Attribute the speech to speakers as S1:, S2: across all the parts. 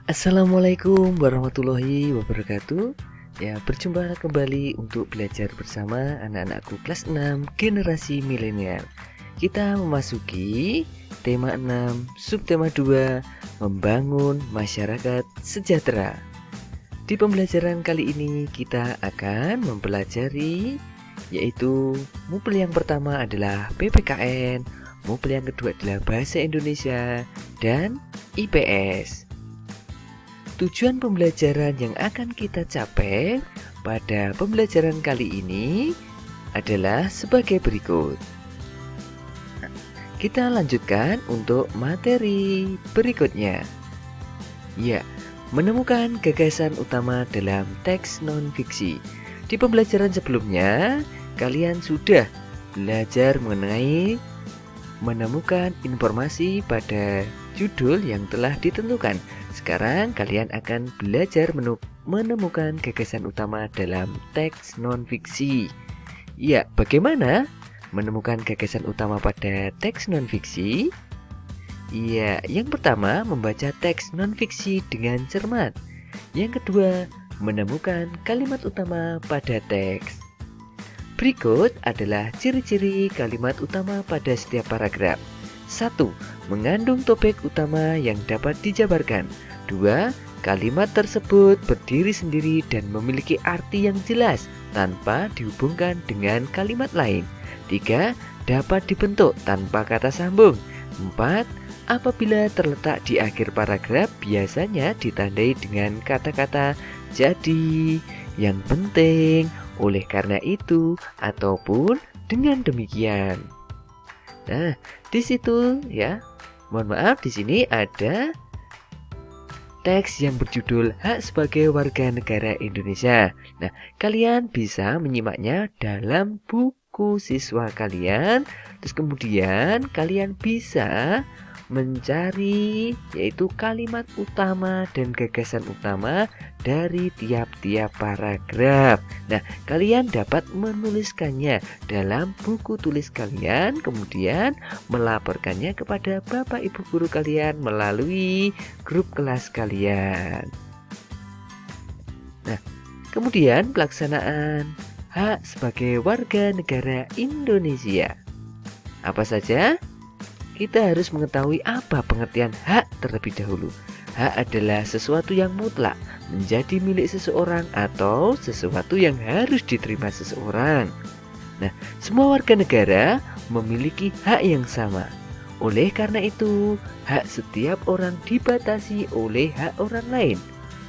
S1: Assalamualaikum warahmatullahi wabarakatuh. Ya, berjumpa kembali untuk belajar bersama anak-anakku kelas 6 generasi milenial. Kita memasuki tema 6, subtema 2, membangun masyarakat sejahtera. Di pembelajaran kali ini kita akan mempelajari yaitu mupel yang pertama adalah PPKN, mupel yang kedua adalah bahasa Indonesia dan IPS. Tujuan pembelajaran yang akan kita capai pada pembelajaran kali ini adalah sebagai berikut. Kita lanjutkan untuk materi berikutnya. Ya, menemukan gagasan utama dalam teks non-fiksi. Di pembelajaran sebelumnya, kalian sudah belajar mengenai menemukan informasi pada judul yang telah ditentukan. Sekarang kalian akan belajar menemukan gagasan utama dalam teks non-fiksi. Ya, bagaimana menemukan gagasan utama pada teks non-fiksi? Ya, yang pertama membaca teks non-fiksi dengan cermat. Yang kedua, menemukan kalimat utama pada teks. Berikut adalah ciri-ciri kalimat utama pada setiap paragraf. 1. Mengandung topik utama yang dapat dijabarkan. 2. Kalimat tersebut berdiri sendiri dan memiliki arti yang jelas tanpa dihubungkan dengan kalimat lain. 3. Dapat dibentuk tanpa kata sambung. 4. Apabila terletak di akhir paragraf biasanya ditandai dengan kata-kata jadi, yang penting, oleh karena itu, ataupun dengan demikian. Nah, di situ ya. Mohon maaf, di sini ada teks yang berjudul Hak sebagai Warga Negara Indonesia. Nah, kalian bisa menyimaknya dalam buku siswa kalian. Terus kemudian kalian bisa mencari yaitu kalimat utama dan gagasan utama dari tiap-tiap paragraf. Nah, kalian dapat menuliskannya dalam buku tulis kalian, kemudian melaporkannya kepada Bapak Ibu guru kalian melalui grup kelas kalian. Nah, kemudian pelaksanaan hak sebagai warga negara Indonesia. Apa saja? Kita harus mengetahui apa pengertian hak terlebih dahulu. Hak adalah sesuatu yang mutlak, menjadi milik seseorang atau sesuatu yang harus diterima seseorang. Nah, semua warga negara memiliki hak yang sama. Oleh karena itu, hak setiap orang dibatasi oleh hak orang lain.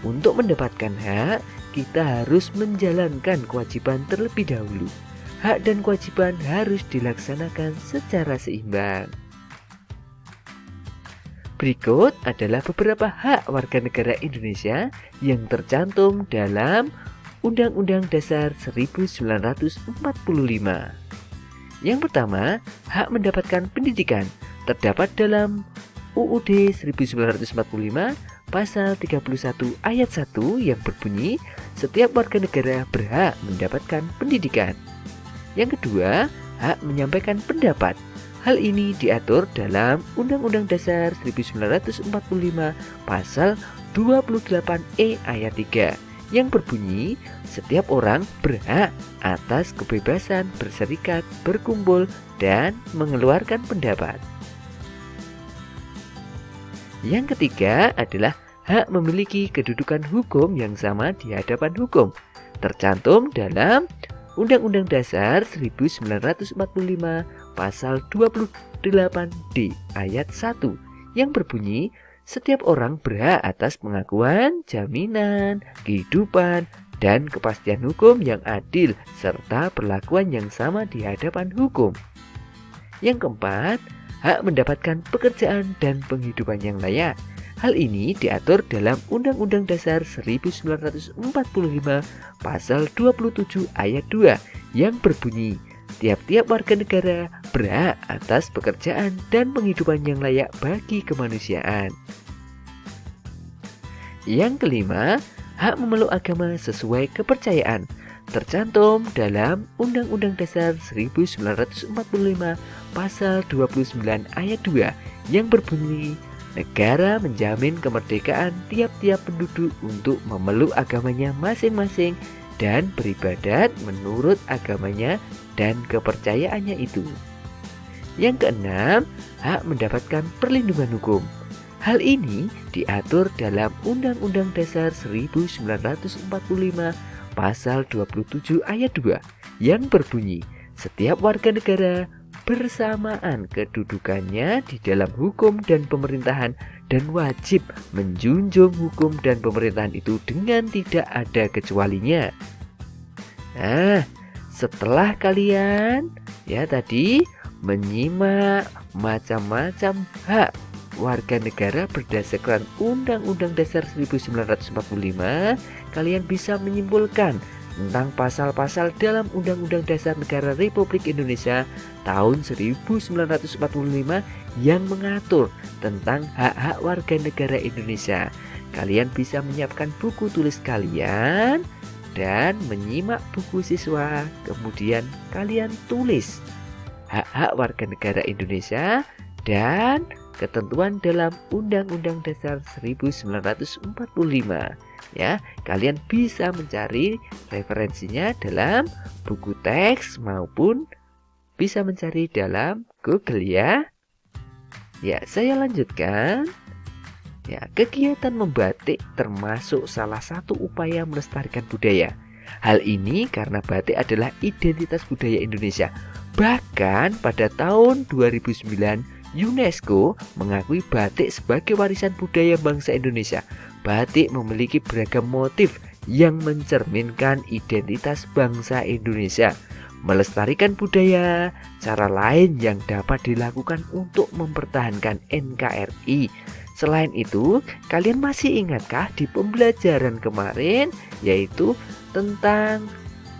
S1: Untuk mendapatkan hak, kita harus menjalankan kewajiban terlebih dahulu. Hak dan kewajiban harus dilaksanakan secara seimbang. Berikut adalah beberapa hak warga negara Indonesia yang tercantum dalam Undang-Undang Dasar 1945. Yang pertama, hak mendapatkan pendidikan terdapat dalam UUD 1945 pasal 31 ayat 1 yang berbunyi setiap warga negara berhak mendapatkan pendidikan. Yang kedua, hak menyampaikan pendapat. Hal ini diatur dalam Undang-Undang Dasar 1945 pasal 28E ayat 3 yang berbunyi setiap orang berhak atas kebebasan berserikat, berkumpul, dan mengeluarkan pendapat. Yang ketiga adalah hak memiliki kedudukan hukum yang sama di hadapan hukum, tercantum dalam Undang-Undang Dasar 1945 pasal 28D ayat 1 yang berbunyi setiap orang berhak atas pengakuan, jaminan, kehidupan, dan kepastian hukum yang adil serta perlakuan yang sama di hadapan hukum. Yang keempat, hak mendapatkan pekerjaan dan penghidupan yang layak. Hal ini diatur dalam Undang-Undang Dasar 1945 pasal 27 ayat 2 yang berbunyi tiap-tiap warga negara berhak atas pekerjaan dan penghidupan yang layak bagi kemanusiaan. Yang kelima, hak memeluk agama sesuai kepercayaan tercantum dalam Undang-Undang Dasar 1945 pasal 29 ayat 2 yang berbunyi Negara menjamin kemerdekaan tiap-tiap penduduk untuk memeluk agamanya masing-masing dan beribadat menurut agamanya dan kepercayaannya itu. Yang keenam, hak mendapatkan perlindungan hukum. Hal ini diatur dalam Undang-Undang Dasar 1945 Pasal 27 ayat 2 yang berbunyi, setiap warga negara bersamaan kedudukannya di dalam hukum dan pemerintahan dan wajib menjunjung hukum dan pemerintahan itu dengan tidak ada kecualinya. Nah, setelah kalian tadi menyimak macam-macam hak warga negara berdasarkan Undang-Undang Dasar 1945, kalian bisa menyimpulkan tentang pasal-pasal dalam Undang-Undang Dasar Negara Republik Indonesia tahun 1945 yang mengatur tentang hak-hak warga negara Indonesia. Kalian bisa menyiapkan buku tulis kalian dan menyimak buku siswa, kemudian kalian tulis hak-hak warga negara Indonesia dan ketentuan dalam Undang-Undang Dasar 1945. Kalian bisa mencari referensinya dalam buku teks maupun bisa mencari dalam Google ya. Saya lanjutkan. Kegiatan membatik termasuk salah satu upaya melestarikan budaya. Hal ini karena batik adalah identitas budaya Indonesia. Bahkan pada tahun 2009 UNESCO mengakui batik sebagai warisan budaya bangsa Indonesia. Batik memiliki beragam motif yang mencerminkan identitas bangsa Indonesia. Melestarikan budaya, cara lain yang dapat dilakukan untuk mempertahankan NKRI. Selain itu, kalian masih ingatkah di pembelajaran kemarin yaitu tentang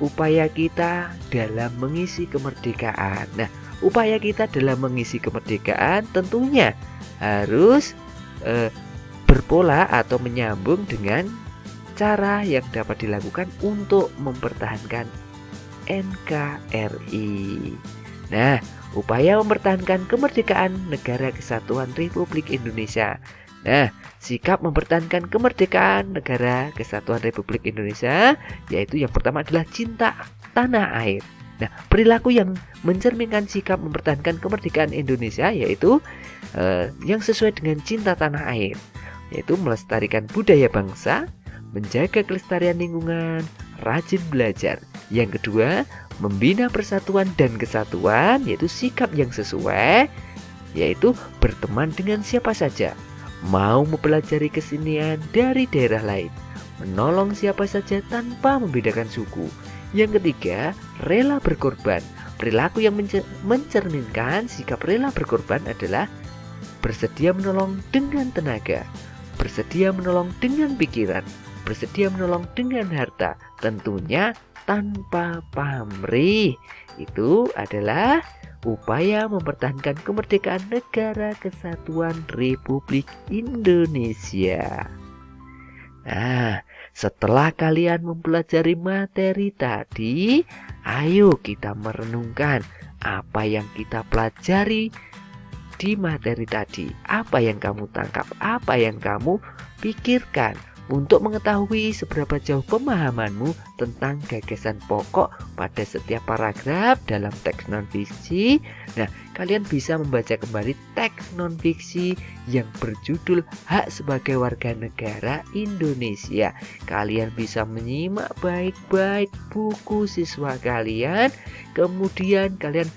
S1: upaya kita dalam mengisi kemerdekaan. Nah, upaya kita dalam mengisi kemerdekaan tentunya harus berpola atau menyambung dengan cara yang dapat dilakukan untuk mempertahankan NKRI. Nah, upaya mempertahankan kemerdekaan Negara Kesatuan Republik Indonesia. Nah, sikap mempertahankan kemerdekaan Negara Kesatuan Republik Indonesia yaitu yang pertama adalah cinta tanah air. Nah, perilaku yang mencerminkan sikap mempertahankan kemerdekaan Indonesia yaitu yang sesuai dengan cinta tanah air, yaitu melestarikan budaya bangsa, menjaga kelestarian lingkungan, rajin belajar. Yang kedua, membina persatuan dan kesatuan, yaitu sikap yang sesuai, yaitu berteman dengan siapa saja, mau mempelajari kesenian dari daerah lain, menolong siapa saja tanpa membedakan suku. Yang ketiga, rela berkorban. Perilaku yang mencerminkan sikap rela berkorban adalah bersedia menolong dengan tenaga, bersedia menolong dengan pikiran, bersedia menolong dengan harta, tentunya tanpa pamrih. Itu adalah upaya mempertahankan kemerdekaan Negara Kesatuan Republik Indonesia. Nah, setelah kalian mempelajari materi tadi, ayo kita merenungkan apa yang kita pelajari di materi tadi. Apa yang kamu tangkap, apa yang kamu pikirkan untuk mengetahui seberapa jauh pemahamanmu tentang gagasan pokok pada setiap paragraf dalam teks non-fiksi. Nah, kalian bisa membaca kembali teks non-fiksi yang berjudul Hak Sebagai Warga Negara Indonesia. Kalian bisa menyimak baik-baik buku siswa kalian. Kemudian kalian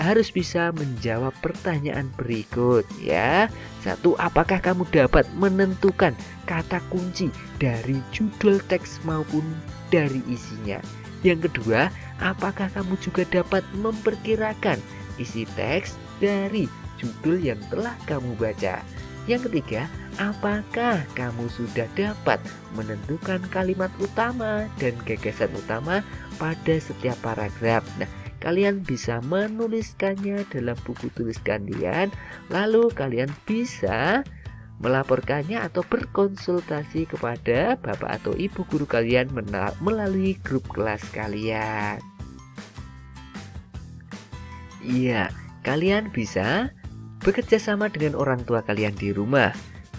S1: harus bisa menjawab pertanyaan berikut ya. 1. Apakah kamu dapat menentukan kata kunci dari judul teks maupun dari isinya? Yang kedua, apakah kamu juga dapat memperkirakan isi teks dari judul yang telah kamu baca? Yang ketiga, apakah kamu sudah dapat menentukan kalimat utama dan gagasan utama pada setiap paragraf? Nah, kalian bisa menuliskannya dalam buku tulis kalian, lalu kalian bisa melaporkannya atau berkonsultasi kepada bapak atau ibu guru kalian melalui grup kelas kalian. Iya, kalian bisa bekerja sama dengan orang tua kalian di rumah.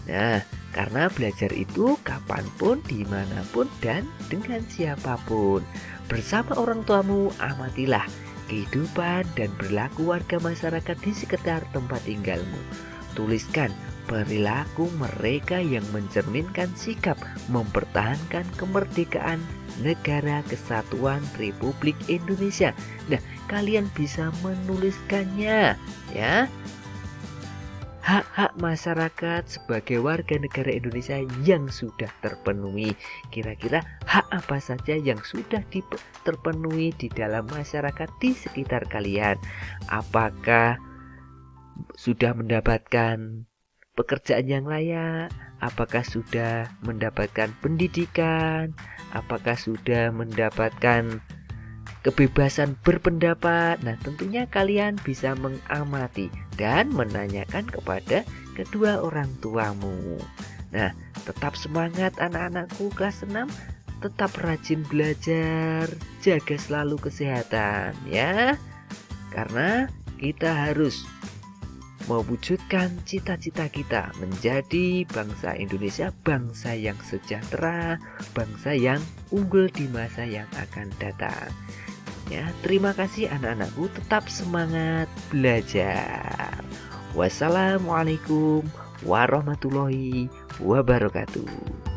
S1: Nah, karena belajar itu kapanpun, dimanapun, dan dengan siapapun. Bersama orang tuamu, amatilah kehidupan dan berlaku warga masyarakat di sekitar tempat tinggalmu. Tuliskan perilaku mereka yang mencerminkan sikap mempertahankan kemerdekaan Negara Kesatuan Republik Indonesia. Nah, kalian bisa menuliskannya ya. Hak-hak masyarakat sebagai warga negara Indonesia yang sudah terpenuhi. Kira-kira hak apa saja yang sudah terpenuhi di dalam masyarakat di sekitar kalian? Apakah sudah mendapatkan pekerjaan yang layak? Apakah sudah mendapatkan pendidikan? Apakah sudah mendapatkan kebebasan berpendapat? Nah, tentunya kalian bisa mengamati dan menanyakan kepada kedua orang tuamu. Nah, tetap semangat anak-anakku kelas 6, tetap rajin belajar, jaga selalu kesehatan ya. Karena kita harus mewujudkan cita-cita kita menjadi bangsa Indonesia, bangsa yang sejahtera, bangsa yang unggul di masa yang akan datang. Ya, terima kasih anak-anakku, tetap semangat belajar. Wassalamualaikum warahmatullahi wabarakatuh.